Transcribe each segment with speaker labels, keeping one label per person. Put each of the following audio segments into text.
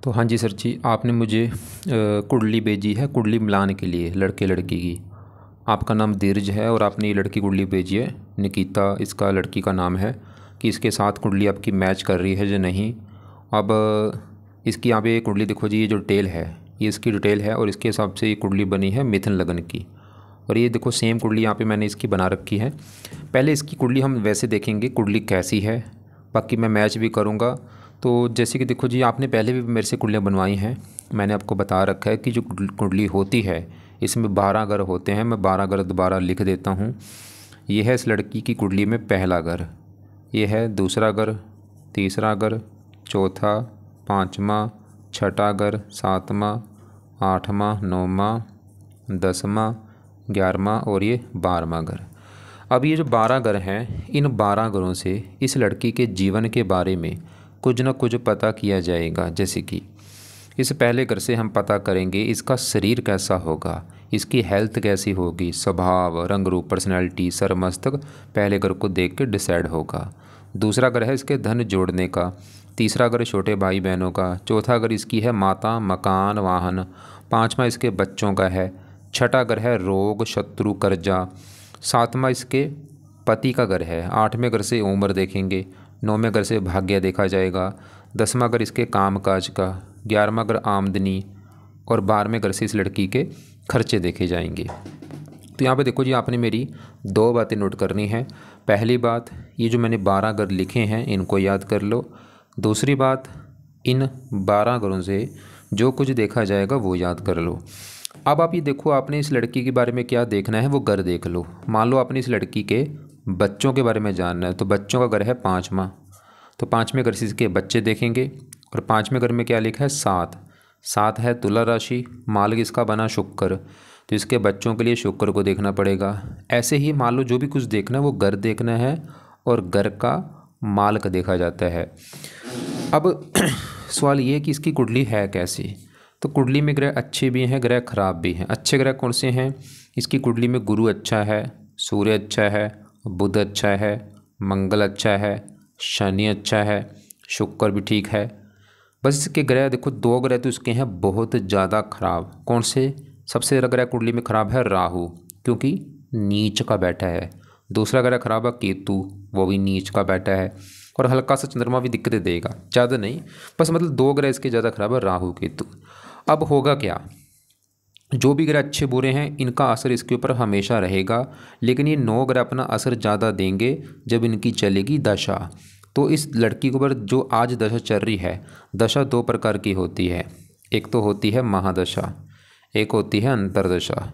Speaker 1: तो हाँ जी सर जी, आपने मुझे कुंडली भेजी है कुंडली मिलान के लिए लड़के लड़की की। आपका नाम धीरज है और आपने ये लड़की कुंडली भेजी है, निकिता इसका लड़की का नाम है, कि इसके साथ कुंडली आपकी मैच कर रही है या नहीं। अब इसकी यहाँ पे कुंडली देखो जी, ये जो डिटेल है ये इसकी डिटेल है और इसके हिसाब से ये कुंडली बनी है मिथुन लगन की। और ये देखो सेम कुंडली यहाँ पे मैंने इसकी बना रखी है। पहले इसकी कुंडली हम वैसे देखेंगे कुंडली कैसी है, बाकी मैं मैच भी करूँगा। तो जैसे कि देखो जी, आपने पहले भी मेरे से कुंडलियाँ बनवाई हैं। मैंने आपको बता रखा है कि जो कुंडली होती है इसमें 12 घर होते हैं। मैं 12 घर दोबारा लिख देता हूँ। ये है इस लड़की की कुंडली में पहला घर, ये है दूसरा घर, तीसरा घर, चौथा, पाँचवा, छठा घर, सातवां, आठवां, नौवां, 10वां, 11वां और ये 12वां घर। अब ये जो 12 घर हैं, इन 12 घरों से इस लड़की के जीवन के बारे में कुछ न कुछ पता किया जाएगा। जैसे कि इस पहले घर से हम पता करेंगे इसका शरीर कैसा होगा, इसकी हेल्थ कैसी होगी, स्वभाव, रंग रूप, पर्सनैलिटी, सर मस्तक पहले घर को देख के डिसाइड होगा। दूसरा घर है इसके धन जोड़ने का, तीसरा घर छोटे भाई बहनों का, चौथा घर इसकी है माता, मकान, वाहन, पाँचवा इसके बच्चों का है, छठा घर है रोग, शत्रु, कर्जा, सातवां इसके पति का घर है, आठवें घर से उम्र देखेंगे, नौवें घर से भाग्य देखा जाएगा, 10वां घर इसके कामकाज का, 11वां घर आमदनी और 12वें घर से इस लड़की के खर्चे देखे जाएंगे। तो यहाँ पे देखो जी, आपने मेरी 2 बातें नोट करनी है। पहली बात, ये जो मैंने 12 घर लिखे हैं इनको याद कर लो। दूसरी बात, इन 12 घरों से जो कुछ देखा जाएगा वो याद कर लो। अब आप ये देखो, आपने इस लड़की के बारे में क्या देखना है वो घर देख लो। मान लो आपने इस लड़की के बच्चों के बारे में जानना है, तो बच्चों का घर है 5वां, तो 5वें घर से इसके बच्चे देखेंगे। और 5वें घर में क्या लिखा है, 7, 7 है तुला राशि, मालिक इसका बना शुक्र, तो इसके बच्चों के लिए शुक्र को देखना पड़ेगा। ऐसे ही मान लो जो भी कुछ देखना है वो घर देखना है और घर का मालिक देखा जाता है। अब सवाल ये है कि इसकी कुंडली है कैसी। तो कुंडली में ग्रह अच्छे भी हैं, ग्रह खराब भी हैं। अच्छे ग्रह कौन से हैं, इसकी कुंडली में गुरु अच्छा है, सूर्य अच्छा है, बुध अच्छा है, मंगल अच्छा है, शनि अच्छा है, शुक्र भी ठीक है। बस इसके ग्रह देखो 2 ग्रह तो इसके हैं बहुत ज़्यादा खराब। कौन से, सबसे ज़्यादा ग्रह कुंडली में खराब है राहु, क्योंकि नीच का बैठा है। दूसरा ग्रह खराब है केतु, वो भी नीच का बैठा है। और हल्का सा चंद्रमा भी दिक्कतें देगा, ज़्यादा नहीं, बस मतलब 2 ग्रह इसके ज़्यादा खराब है, राहु केतु। अब होगा क्या, जो भी ग्रह अच्छे बुरे हैं इनका असर इसके ऊपर हमेशा रहेगा, लेकिन ये 9 ग्रह अपना असर ज़्यादा देंगे जब इनकी चलेगी दशा। तो इस लड़की के ऊपर जो आज दशा चल रही है, दशा 2 प्रकार की होती है। एक तो होती है महादशा, एक होती है अंतरदशा।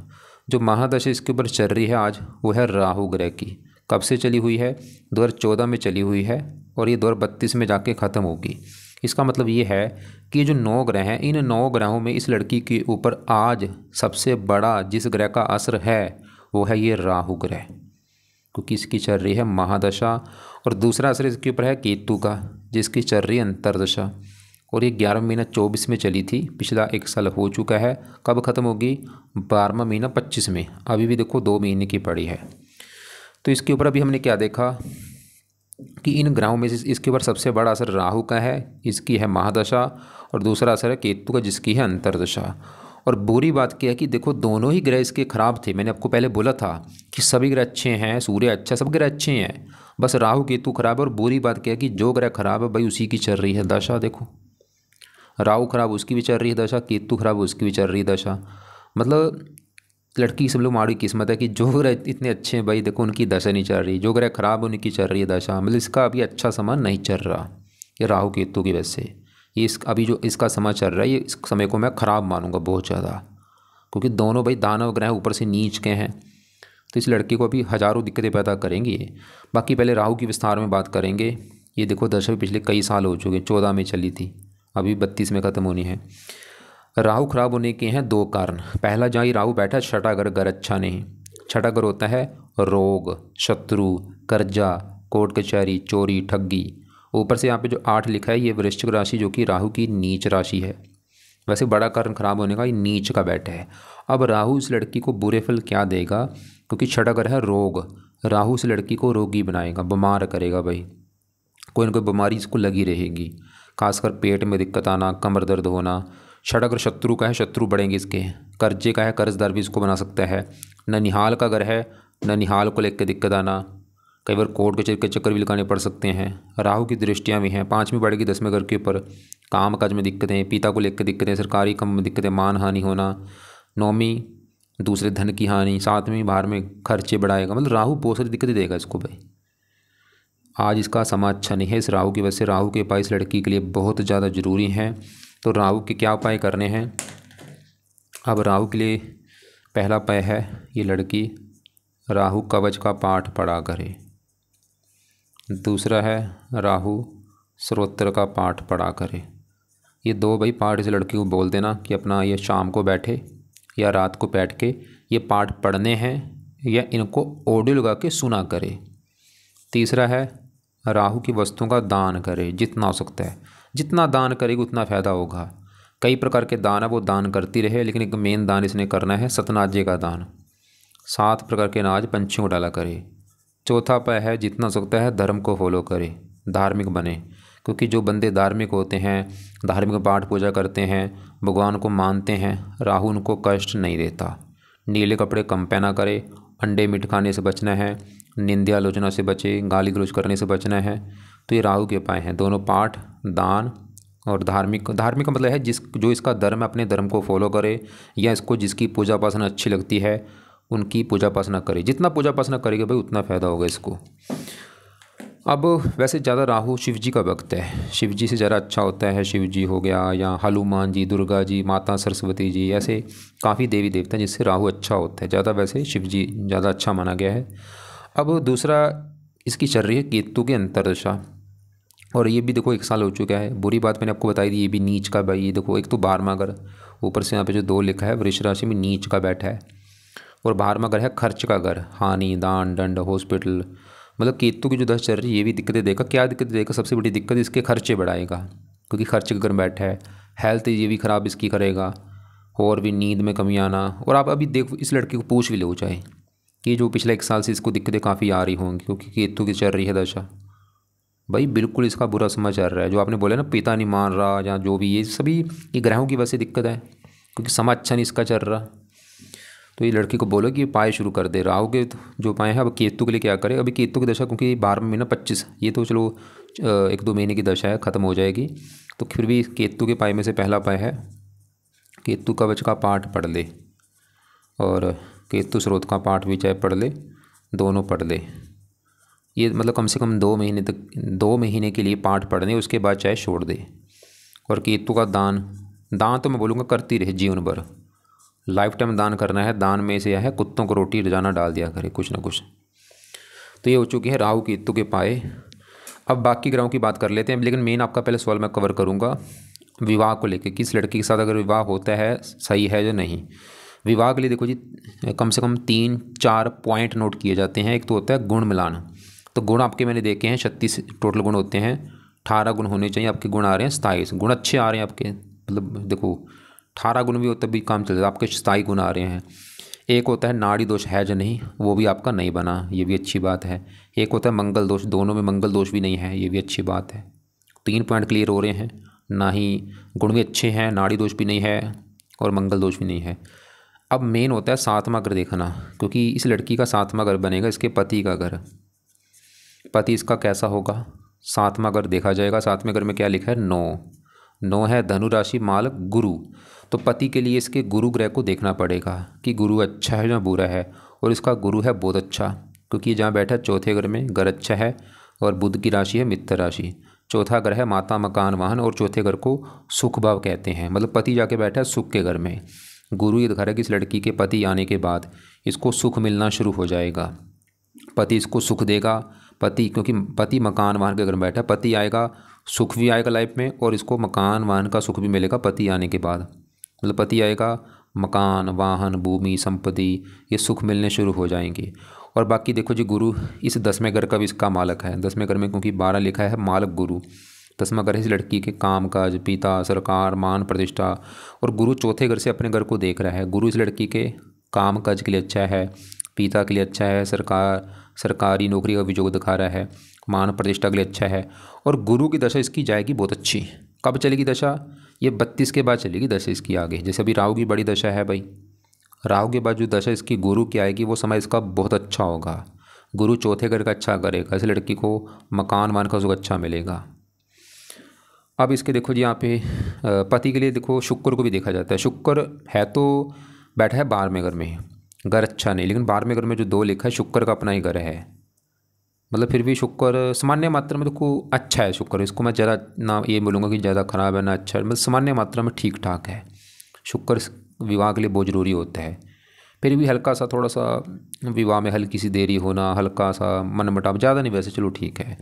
Speaker 1: जो महादशा इसके ऊपर चल रही है आज, वो है राहु ग्रह की। कब से चली हुई है, 2014 में चली हुई है और ये 2032 में जाके ख़त्म होगी। इसका मतलब ये है कि जो 9 ग्रह हैं, इन 9 ग्रहों में इस लड़की के ऊपर आज सबसे बड़ा जिस ग्रह का असर है वो है ये राहु ग्रह, क्योंकि इसकी चल रही है महादशा। और दूसरा असर इसके ऊपर है केतु का, जिसकी चल रही है अंतरदशा। और ये 11वां महीना 24 में चली थी, पिछला 1 साल हो चुका है। कब ख़त्म होगी, 12वां महीना 25 में। अभी भी देखो 2 महीने की पड़ी है। तो इसके ऊपर अभी हमने क्या देखा कि इन ग्रहों में से इसके ऊपर सबसे बड़ा असर राहु का है, इसकी है महादशा, और दूसरा असर है केतु का, जिसकी है अंतरदशा। और बुरी बात क्या है कि देखो दोनों ही ग्रह इसके खराब थे। मैंने आपको पहले बोला था कि सभी ग्रह अच्छे हैं, सूर्य अच्छा, सब ग्रह अच्छे हैं, बस राहु केतु खराब है। और बुरी बात क्या है कि जो ग्रह खराब है भाई उसी की चल रही है दशा। देखो राहु खराब उसकी भी चल रही है दशा, केतु खराब उसकी भी चल रही है दशा। मतलब लड़की सब लोग माड़ी किस्मत है कि जो ग्रह इतने अच्छे हैं भाई देखो उनकी दशा नहीं चल रही, जो ग्रह खराब है उनकी चल रही है दशा। मतलब इसका अभी अच्छा समय नहीं चल रहा, ये राहु केतु की वजह से। ये अभी जो इसका समय चल रहा है, ये इस समय को मैं ख़राब मानूंगा बहुत ज़्यादा, क्योंकि दोनों भाई दानव ग्रह ऊपर से नीच के हैं। तो इस लड़की को अभी हज़ारों दिक्कतें पैदा करेंगी। बाकी पहले राहु की विस्तार में बात करेंगे। ये देखो दशा भी पिछले कई साल हो चुके हैं, 14 में चली थी, अभी 32 में ख़त्म होनी है। राहु खराब होने के हैं 2 कारण। पहला, जहाँ ही राहु बैठा है छठा घर, घर अच्छा नहीं। छठा घर होता है रोग, शत्रु, कर्जा, कोर्ट कचहरी, चोरी, ठगी। ऊपर से यहाँ पे जो 8 लिखा है ये वृश्चिक राशि, जो कि राहु की नीच राशि है। वैसे बड़ा कारण खराब होने का ये नीच का बैठा है। अब राहु इस लड़की को बुरे फल क्या देगा, क्योंकि छठा घर है रोग, राहु इस लड़की को रोगी बनाएगा, बीमार करेगा भाई, कोई ना कोई बीमारी इसको लगी रहेगी। खासकर पेट में दिक्कत आना, कमर दर्द होना। षड अगर शत्रु का है, शत्रु बढ़ेंगे इसके। कर्जे का है, कर्जदार भी इसको बना सकता है। ननिहाल का अगर है, ननिहाल को लेकर दिक्कत आना, कई बार कोर्ट के चक्कर भी लगाने पड़ सकते हैं। राहु की दृष्टियाँ भी हैं, 5वीं बढ़ेगी 10वें घर के ऊपर। काम काज में दिक्कतें, पिता को लेकर दिक्कतें, सरकारी काम में दिक्कतें, मान हानि होना। 9वीं दूसरे धन की हानि। 7वीं बाहर में खर्चे बढ़ाएगा। मतलब राहु बहुत सारी दिक्कतें देगा इसको भाई। आज इसका समा अच्छा नहीं है। इस राहु की वजह से राहु के उपाय इस लड़की के लिए बहुत ज़्यादा ज़रूरी हैं। तो राहु के क्या उपाय करने हैं? अब राहु के लिए पहला उपाय है, ये लड़की राहु कवच का पाठ पढ़ा करे। दूसरा है राहु स्तोत्र का पाठ पढ़ा करे। ये 2 भाई पाठ इस लड़की को बोल देना कि अपना ये शाम को बैठे या रात को बैठ के ये पाठ पढ़ने हैं या इनको ऑडियो लगा के सुना करे। तीसरा है राहु की वस्तुओं का दान करे, जितना हो सकता है। जितना दान करेगी उतना फ़ायदा होगा। कई प्रकार के दान है, वो दान करती रहे, लेकिन एक मेन दान इसने करना है सतनाजे का दान। 7 प्रकार के अनाज पंछियों को डाला करे। चौथा उपाय है, जितना हो सकता है धर्म को फॉलो करे, धार्मिक बने। क्योंकि जो बंदे धार्मिक होते हैं, धार्मिक पाठ पूजा करते हैं, भगवान को मानते हैं, राहु उनको कष्ट नहीं देता। नीले कपड़े कम पहना करे। अंडे मीट खाने से बचना है। निंदा आलोचना से बचे, गाली गलौज करने से बचना है। तो ये राहु के उपाय हैं, दोनों पाठ, दान और धार्मिक। धार्मिक का मतलब है जो इसका धर्म है अपने धर्म को फॉलो करे, या इसको जिसकी पूजा उपासना अच्छी लगती है उनकी पूजा उपासना करे। जितना पूजा उपासना करेगा भाई उतना फ़ायदा होगा इसको। अब वैसे ज़्यादा राहु शिव जी का भक्त है, शिव जी से ज़्यादा अच्छा होता है। शिव जी हो गया, या हनुमान जी, दुर्गा जी, माता सरस्वती जी, ऐसे काफ़ी देवी देवता हैं जिससे राहु अच्छा होता है ज़्यादा। वैसे शिव जी ज़्यादा अच्छा माना गया है। अब दूसरा इसकी चल रही है केतु की अंतर्दशा, और ये भी देखो 1 साल हो चुका है। बुरी बात मैंने आपको बताई थी, ये भी नीच का भाई। ये देखो, एक तो 12वां घर, ऊपर से यहाँ पे जो 2 लिखा है, वृष राशि में नीच का बैठा है। और 12वां घर है खर्च का घर, हानि, दान, दंड, हॉस्पिटल। मतलब केतु की जो दशा चल रही है ये भी दिक्कतें देगा। क्या दिक्कत देगा? सबसे बड़ी दिक्कत इसके खर्चे बढ़ाएगा, क्योंकि खर्च के घर में बैठा है। हेल्थ ये भी ख़राब इसकी करेगा, और भी नींद में कमी आना। और आप अभी देखो, इस लड़की को पूछ भी लो चाहे कि जो पिछले 1 साल से इसको दिक्कतें काफ़ी आ रही होंगी, क्योंकि केतु की चल रही है दशा। भाई बिल्कुल इसका बुरा समय चल रहा है। जो आपने बोला ना, पिता नहीं मान रहा, या जो भी, ये सभी ये ग्रहों की वजह से दिक्कत है, क्योंकि समय अच्छा नहीं इसका चल रहा। तो ये लड़की को बोलो कि उपाय शुरू कर दे। राहु के जो उपाय है, अब केतु के लिए क्या करे? अभी केतु की दशा, क्योंकि 12वां महीना 25, ये तो चलो 1-2 महीने की दशा है, ख़त्म हो जाएगी। तो फिर भी केतु के उपाय में से पहला उपाय है केतु कवच का पाठ पढ़ ले, और केतु स्रोत का पाठ भी चाहे पढ़ ले, दोनों पढ़ ले। ये मतलब कम से कम 2 महीने तक, 2 महीने के लिए पाठ पढ़ने, उसके बाद चाहे छोड़ दे। और केतु का दान तो मैं बोलूँगा करती रहे जीवन भर, लाइफ टाइम दान करना है। दान में से यह है, कुत्तों को रोटी रोजाना डाल दिया करे, कुछ ना कुछ। तो ये हो चुकी है राहु केतु के उपाय। अब बाकी ग्रहों की बात कर लेते हैं, लेकिन मेन आपका पहले सवाल मैं कवर करूँगा विवाह को लेकर, किस लड़की के साथ अगर विवाह होता है सही है या नहीं। विवाह के लिए देखो जी, कम से कम 3-4 पॉइंट नोट किए जाते हैं। एक तो होता है गुण मिलान। तो गुण आपके मैंने देखे हैं, 36 टोटल गुण होते हैं। 18 गुण होने चाहिए, आपके गुण आ रहे हैं 27 गुण, अच्छे आ रहे हैं आपके। मतलब देखो 18 गुण भी हो तब भी काम चल जाता है, आपके 27 गुण आ रहे हैं। एक होता है नाड़ी दोष है जो नहीं, वो भी आपका नहीं बना, ये भी अच्छी बात है। एक होता है मंगल दोष, दोनों में मंगल दोष भी नहीं है, ये भी अच्छी बात है। 3 पॉइंट क्लियर हो रहे हैं, ना ही गुण भी अच्छे हैं, नाड़ी दोष भी नहीं है, और मंगल दोष भी नहीं है। अब मेन होता है 7वां घर देखना, क्योंकि इस लड़की का 7वां घर बनेगा इसके पति का घर। पति इसका कैसा होगा? 7वां घर देखा जाएगा। 7वें घर में क्या लिखा है? 9 है धनु राशि, मालक गुरु। तो पति के लिए इसके गुरु ग्रह को देखना पड़ेगा कि गुरु अच्छा है या बुरा है। और इसका गुरु है बहुत अच्छा, क्योंकि जहाँ बैठा है 4थे घर में, घर अच्छा है। और बुध की राशि है मित्र राशि। 4था घर है माता, मकान, वाहन, और 4थे घर को सुख भाव कहते हैं। मतलब पति जाके बैठा है सुख के घर में। गुरु ये दिखा रहा है कि इस लड़की के पति आने के बाद इसको सुख मिलना शुरू हो जाएगा, पति इसको सुख देगा। पति, क्योंकि पति मकान वाहन के घर में बैठा है, पति आएगा, सुख भी आएगा लाइफ में, और इसको मकान वाहन का सुख भी मिलेगा पति आने के बाद। मतलब पति आएगा, मकान, वाहन, भूमि, संपत्ति, ये सुख मिलने शुरू हो जाएंगे। और बाकी देखो जी, गुरु इस 10वें घर का भी इसका मालक है। 10वें घर में क्योंकि 12 लिखा है, मालक गुरु। 10वां घर है इस लड़की के काम काज, पिता, सरकार, मान प्रतिष्ठा। और गुरु 4थे घर से अपने घर को देख रहा है। गुरु इस लड़की के काम काज के लिए अच्छा है, पिता के लिए अच्छा है, सरकारी नौकरी का भी योग दिखा रहा है, मान प्रतिष्ठा के लिए अच्छा है। और गुरु की दशा इसकी जाएगी बहुत अच्छी। कब चलेगी दशा? ये 32 के बाद चलेगी दशा इसकी आगे। जैसे अभी राहु की बड़ी दशा है भाई, राहु के बाद जो दशा इसकी गुरु की आएगी वो समय इसका बहुत अच्छा होगा। गुरु चौथे घर का अच्छा करेगा, इस लड़की को मकान मान का सुख अच्छा मिलेगा। अब इसके देखो जी यहाँ पे पति के लिए देखो शुक्र को भी देखा जाता है। शुक्र है तो बैठा है 12वें घर में, घर अच्छा नहीं, लेकिन 12वें घर में जो 2 लिखा है शुक्र का अपना ही घर है। मतलब फिर भी शुक्र सामान्य मात्रा में देखो अच्छा है शुक्र, इसको मैं ज़्यादा ना ये बोलूँगा कि ज़्यादा ख़राब है ना अच्छा है, मतलब सामान्य मात्रा में ठीक ठाक है। शुक्र विवाह के लिए बहुत ज़रूरी होता है। फिर भी हल्का सा थोड़ा सा विवाह में हल्की सी देरी होना, हल्का सा मनमुटाव, ज़्यादा नहीं, वैसे चलो ठीक है।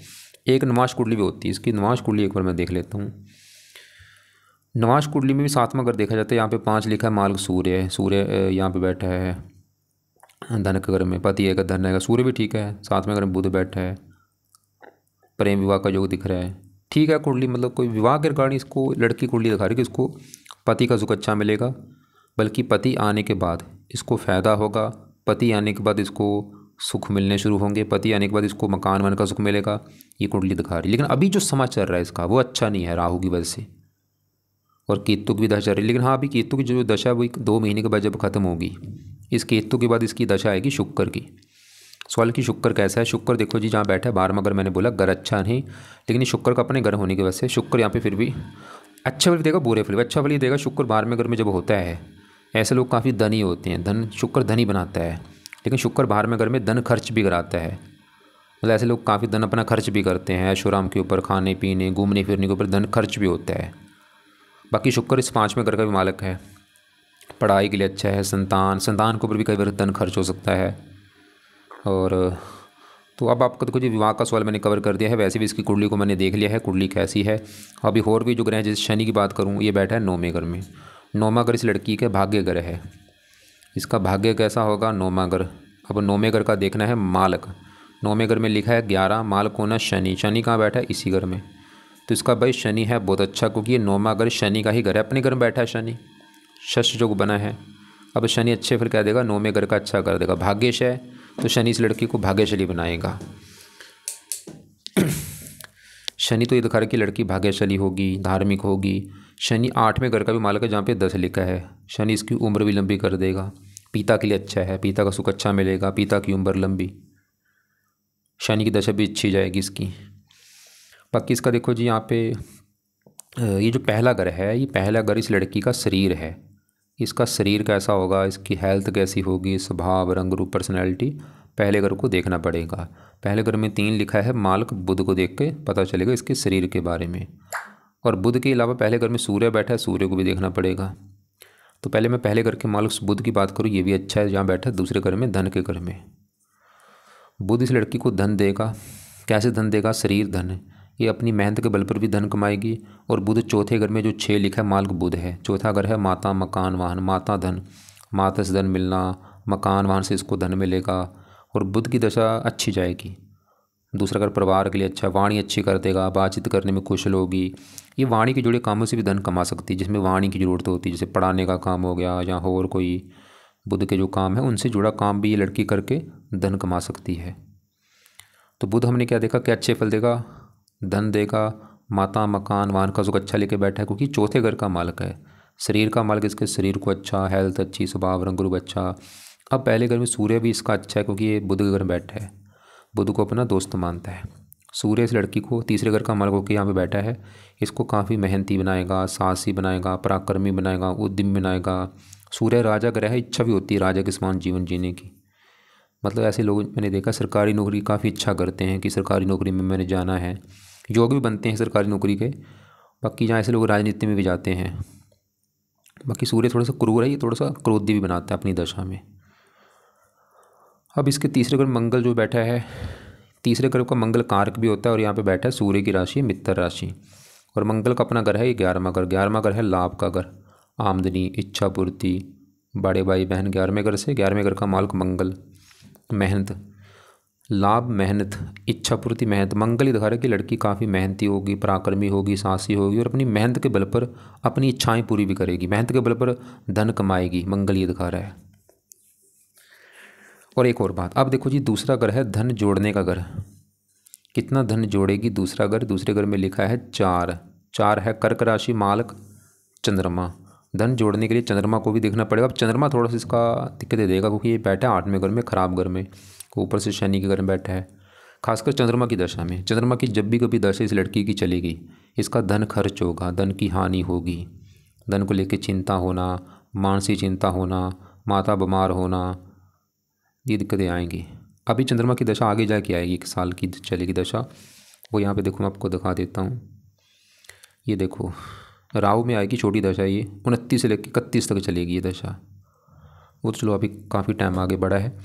Speaker 1: एक नवाश कुंडली भी होती है इसकी, नवाश कुंडली एक बार मैं देख लेता हूँ। नवाश कुंडली में भी 7वां घर देखा जाता है। यहाँ पे 5 लिखा है, मार्ग सूर्य है, सूर्य यहाँ पे बैठा है धन के घर में, पति है का धन है, सूर्य भी ठीक है। 7वें घर में बुध बैठा है, प्रेम विवाह का योग दिख रहा है, ठीक है कुंडली। मतलब कोई विवाह के रिगार्डिंग इसको लड़की कुंडली दिखा रही है कि इसको पति का सुख अच्छा मिलेगा, बल्कि पति आने के बाद इसको फ़ायदा होगा, पति आने के बाद इसको सुख मिलने शुरू होंगे, पति आने के बाद इसको मकान वन का सुख मिलेगा, ये कुंडली दिखा रही है। लेकिन अभी जो समय चल रहा है इसका वो अच्छा नहीं है राहु की वजह से, और केतु की भी दशा चल रही है। लेकिन हाँ, अभी केतु की जो दशा है वो 2 महीने के बाद जब खत्म होगी, इस केतु के बाद इसकी दशा आएगी शुक्र की। सवाल की शुक्र कैसा है? शुक्र देखो जी जहाँ बैठा है 12वां घर, मैंने बोला घर अच्छा नहीं, लेकिन ये शुक्र का अपने घर होने की वजह से शुक्र यहाँ पे फिर भी अच्छा फल देगा, बुरे फल भी अच्छा फल ही देगा। शुक्र 12वें घर में जब होता है, ऐसे लोग काफ़ी धनी होते हैं, धन शुक्र धनी बनाता है, लेकिन शुक्र 12वें घर में धन खर्च भी कराता है। मतलब ऐसे लोग काफ़ी धन अपना खर्च भी करते हैं, ऐशोआराम के ऊपर, खाने पीने घूमने फिरने के ऊपर धन खर्च भी होता है। बाकी शुक्र इस 5वें घर का भी मालिक है, पढ़ाई के लिए अच्छा है, संतान के ऊपर भी कई बार धन खर्च हो सकता है। और तो अब आपको देखो जी विवाह का सवाल मैंने कवर कर दिया है। वैसे भी इसकी कुंडली को मैंने देख लिया है, कुंडली कैसी है। अभी और भी जो ग्रह हैं, जैसे शनि की बात करूँ, ये बैठा है 9वें घर में। 9वां घर इस लड़की के भाग्य घर है, इसका भाग्य कैसा होगा? 9वां घर। अब 9वें घर का देखना है मालक। 9वें घर में लिखा है 11, मालक होना शनि, शनि कहाँ बैठा है? इसी घर में। तो इसका भाई शनि है बहुत अच्छा, क्योंकि ये 9वां घर शनि का ही घर है, अपने घर में बैठा है शनि, शश योग बना है। अब शनि अच्छे फिर कह देगा 9वें घर का अच्छा कर देगा। भाग्यश है तो शनि इस लड़की को भाग्यशाली बनाएगा। शनि तो ये दिखा रहा है कि लड़की भाग्यशाली होगी, धार्मिक होगी। शनि 8वें घर का भी मालिक है, जहाँ पे 10 लिखा है। शनि इसकी उम्र भी लंबी कर देगा, पिता के लिए अच्छा है, पिता का सुख अच्छा मिलेगा, पिता की उम्र लंबी, शनि की दशा भी अच्छी जाएगी इसकी। बाकी इसका देखो जी यहाँ पे ये जो पहला घर है, ये पहला घर इस लड़की का शरीर है। इसका शरीर कैसा होगा, इसकी हेल्थ कैसी होगी, स्वभाव, रंग रूप, पर्सनैलिटी, पहले घर को देखना पड़ेगा। पहले घर में 3 लिखा है, मालक बुध को देख के पता चलेगा इसके शरीर के बारे में। और बुध के अलावा पहले घर में सूर्य बैठा है, सूर्य को भी देखना पड़ेगा। तो पहले मैं पहले घर के मालक बुध की बात करूँ, ये भी अच्छा है, जहाँ बैठा है दूसरे घर में धन के घर में। बुध इस लड़की को धन देगा। कैसे धन देगा? शरीर धन, ये अपनी मेहनत के बल पर भी धन कमाएगी। और बुध चौथे घर में जो 6 लिखा है, मालक बुध है। चौथा घर है माता, मकान, वाहन, माता धन, माता से धन मिलना, मकान वाहन से इसको धन मिलेगा। और बुध की दशा अच्छी जाएगी। दूसरा घर परिवार के लिए अच्छा, वाणी अच्छी कर देगा, बातचीत करने में कुशल होगी। ये वाणी के जुड़े कामों से भी धन कमा सकती है, जिसमें वाणी की ज़रूरत होती है, जैसे पढ़ाने का काम हो गया या और कोई बुध के जो काम है उनसे जुड़ा काम भी ये लड़की करके धन कमा सकती है। तो बुध हमने क्या देखा, क्या अच्छे फल देगा, धन देगा, माता, मकान, वाहन का सुख अच्छा लेके बैठा है, क्योंकि चौथे घर का मालिक है। शरीर का मालिक इसके शरीर को अच्छा, हेल्थ अच्छी, स्वभाव, रंग रूप अच्छा। अब पहले घर में सूर्य भी इसका अच्छा है, क्योंकि ये बुध के घर में बैठा है, बुध को अपना दोस्त मानता है। सूर्य इस लड़की को तीसरे घर का मालिक होकर यहाँ पे बैठा है, इसको काफ़ी मेहनती बनाएगा, साहसी बनाएगा, पराक्रमी बनाएगा, उद्यमी बनाएगा। सूर्य राजा ग्रह है, इच्छा भी होती है राजा के समान जीवन जीने की। मतलब ऐसे लोग मैंने देखा सरकारी नौकरी काफ़ी अच्छा करते हैं कि सरकारी नौकरी में मैंने जाना है, योग भी बनते हैं सरकारी नौकरी के। बाकी जहाँ ऐसे लोग राजनीति में भी जाते हैं। बाकी सूर्य थोड़ा सा क्रूर है, ये थोड़ा सा क्रोधी भी बनाता है अपनी दशा में। अब इसके तीसरे घर मंगल जो बैठा है, तीसरे घर का मंगल कारक भी होता है, और यहाँ पे बैठा है सूर्य की राशि मित्र राशि। और मंगल का अपना घर है ये 11वां घर। 11वां घर है लाभ का घर, आमदनी, इच्छा पूर्ति, बड़े भाई बहन। 11वें घर से 11वें घर का मालिक मंगल, मेहनत, लाभ, मेहनत, इच्छा पूर्ति, मेहनत। मंगल ही दिखा रहा है कि लड़की काफ़ी मेहनती होगी, पराक्रमी होगी, साहसी होगी, और अपनी मेहनत के बल पर अपनी इच्छाएं पूरी भी करेगी, मेहनत के बल पर धन कमाएगी। मंगल ये दिखा रहा है। और एक और बात, अब देखो जी दूसरा घर है धन जोड़ने का घर। कितना धन जोड़ेगी दूसरा घर? दूसरे घर में लिखा है 4, 4 है कर्क राशि मालक चंद्रमा। धन जोड़ने के लिए चंद्रमा को भी देखना पड़ेगा। अब चंद्रमा थोड़ा सा इसका दिक्कत देगा क्योंकि ये बैठा है 8वें घर में, खराब घर में, ऊपर से शनि के घर में बैठा है। खासकर चंद्रमा की दशा में, चंद्रमा की जब भी कभी दशा इस लड़की की चलेगी, इसका धन खर्च होगा, धन की हानि होगी, धन को लेकर चिंता होना, मानसिक चिंता होना, माता बीमार होना, ये दिक्कतें आएंगी। अभी चंद्रमा की दशा आगे जाके आएगी, 1 साल की चलेगी दशा। वो यहाँ पे देखो, मैं आपको दिखा देता हूँ। ये देखो राहु में आएगी छोटी दशा, ये 29 से लेकर 31 तक चलेगी ये दशा। वो तो चलो अभी काफ़ी टाइम आगे बढ़ा है।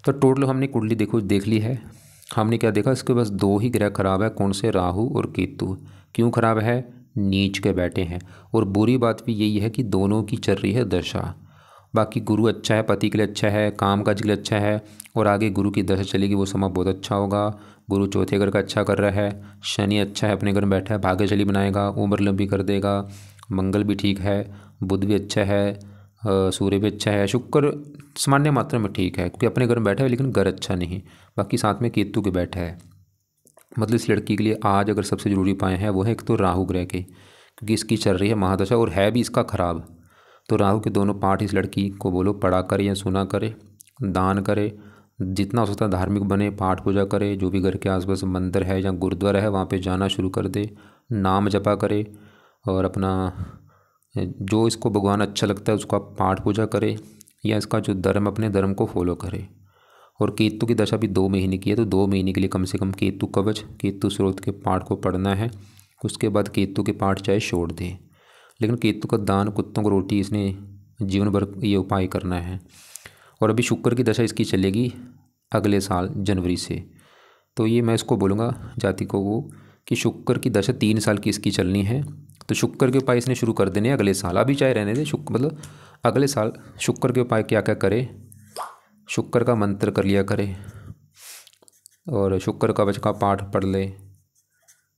Speaker 1: तो टोटल हमने कुंडली देखो देख ली है। हमने क्या देखा, इसके बस 2 ही ग्रह खराब है। कौन से? राहु और केतु। क्यों खराब है? नीच के बैठे हैं। और बुरी बात भी यही है कि दोनों की चल रही है दशा। बाकी गुरु अच्छा है, पति के लिए अच्छा है, काम काज के लिए अच्छा है, और आगे गुरु की दशा चलेगी, वो समय बहुत अच्छा होगा। गुरु चौथे घर का अच्छा कर रहा है, शनि अच्छा है, अपने घर में बैठा है, भाग्यशाली बनाएगा, उम्र लंबी कर देगा, मंगल भी ठीक है, बुध भी अच्छा है, सूर्य भी अच्छा है, शुक्र सामान्य मात्रा में ठीक है क्योंकि अपने घर में बैठा है, लेकिन घर अच्छा नहीं। बाकी साथ में केतु के बैठा है। मतलब इस लड़की के लिए आज अगर सबसे ज़रूरी उपाय हैं वो है एक तो राहु ग्रह के, क्योंकि इसकी चल रही है महादशा और है भी इसका खराब। तो राहु के दोनों पाठ इस लड़की को बोलो पढ़ा करे या सुना करे, दान करे, जितना हो सकता है धार्मिक बने, पाठ पूजा करे, जो भी घर के आसपास मंदिर है या गुरुद्वारा है वहाँ पे जाना शुरू कर दे, नाम जपा करे, और अपना जो इसको भगवान अच्छा लगता है उसका पाठ पूजा करे, या इसका जो धर्म अपने धर्म को फॉलो करे। और केतु की दशा भी 2 महीने की है, तो 2 महीने के लिए कम से कम केतु कवच, केतु स्रोत के पाठ को पढ़ना है। उसके बाद केतु के पाठ चाहे छोड़ दे, लेकिन केतु का दान, कुत्तों को रोटी, इसने जीवन भर ये उपाय करना है। और अभी शुक्र की दशा इसकी चलेगी अगले साल जनवरी से। तो ये मैं इसको बोलूँगा जाति को वो कि शुक्र की दशा 3 साल की इसकी चलनी है। तो शुक्र के उपाय इसने शुरू कर देने अगले साल, अभी चाहे रहने दे शुक्र, मतलब अगले साल शुक्र के उपाय क्या क्या करे। शुक्र का मंत्र कर लिया करे, और शुक्र कवच का पाठ पढ़ ले,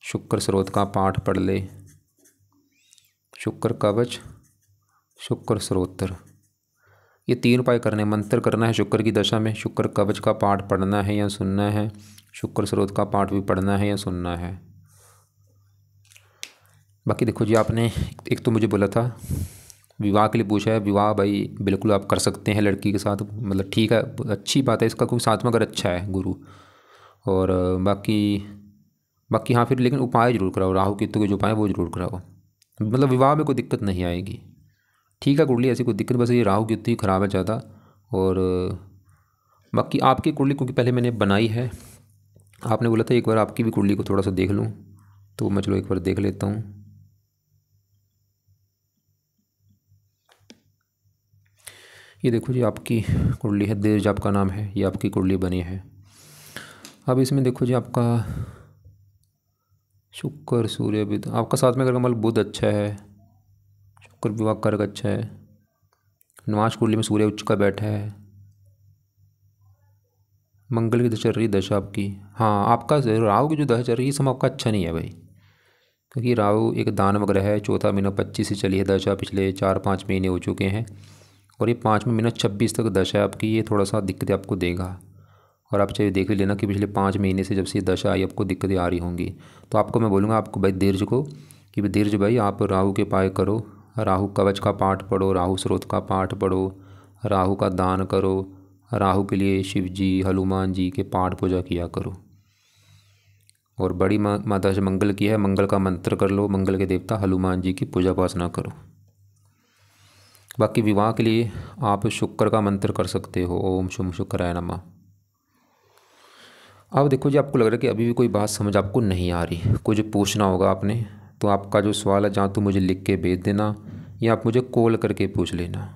Speaker 1: शुक्र स्रोत का पाठ पढ़ ले, शुक्र कवच, शुक्र स्रोत्र, ये 3 उपाय करने। मंत्र करना है शुक्र की दशा में, शुक्र कवच का पाठ पढ़ना है या सुनना है, शुक्र स्रोत का पाठ भी पढ़ना है या सुनना है। बाकी देखो जी, आपने एक तो मुझे बोला था विवाह के लिए पूछा है। विवाह भाई बिल्कुल आप कर सकते हैं लड़की के साथ, मतलब ठीक है, अच्छी बात है इसका, क्योंकि साथ में अगर अच्छा है गुरु। और बाकी हाँ फिर लेकिन उपाय जरूर कराओ, राहु केतु के जो उपाय वो जरूर कराओ, मतलब विवाह में कोई दिक्कत नहीं आएगी। ठीक है कुंडली, ऐसी कोई दिक्कत, बस ये राहु केतु ही खराब है ज़्यादा। और बाकी आपकी कुंडली क्योंकि पहले मैंने बनाई है, आपने बोला था एक बार आपकी भी कुंडली को थोड़ा सा देख लूँ, तो मैं चलो एक बार देख लेता हूँ। ये देखो जी, आपकी कुंडली है, देवज आपका नाम है, ये आपकी कुंडली बनी है। अब इसमें देखो जी, आपका शुक्र सूर्य बुध, आपका साथ में अगर कमल बुध अच्छा है, शुक्र विवाह कर्क अच्छा है, नवाश कुंडली में सूर्य उच्च का बैठा है, मंगल की दशा चल रही दशा आपकी। हाँ आपका राहु की जो दशा चल रही है, समय आपका अच्छा नहीं है भाई, क्योंकि राहु एक दानव ग्रह है। चौथा महीना 25 से चली है दशा, पिछले 4-5 महीने हो चुके हैं, और ये 5वें महीना 26 तक दशा है आपकी। ये थोड़ा सा दिक्कतें आपको देगा, और आप चाहे देख लेना कि पिछले 5 महीने से जब से दशा आई आपको दिक्कतें आ रही होंगी। तो आपको मैं बोलूँगा आपको भाई धीरज को कि भाई धीरज भाई, आप राहु के उपाय करो, राहु कवच का पाठ पढ़ो, राहु स्रोत का पाठ पढ़ो, राहु का दान करो, राहु के लिए शिव जी हनुमान जी के पाठ पूजा किया करो, और बड़ी माता से मंगल की है, मंगल का मंत्र कर लो, मंगल के देवता हनुमान जी की पूजा उपासना करो। बाकी विवाह के लिए आप शुक्र का मंत्र कर सकते हो, ओम शुम शुक्राय नमः। अब देखो जी, आपको लग रहा है कि अभी भी कोई बात समझ आपको नहीं आ रही, कुछ पूछना होगा आपने, तो आपका जो सवाल है जहाँ तो मुझे लिख के भेज देना, या आप मुझे कॉल करके पूछ लेना।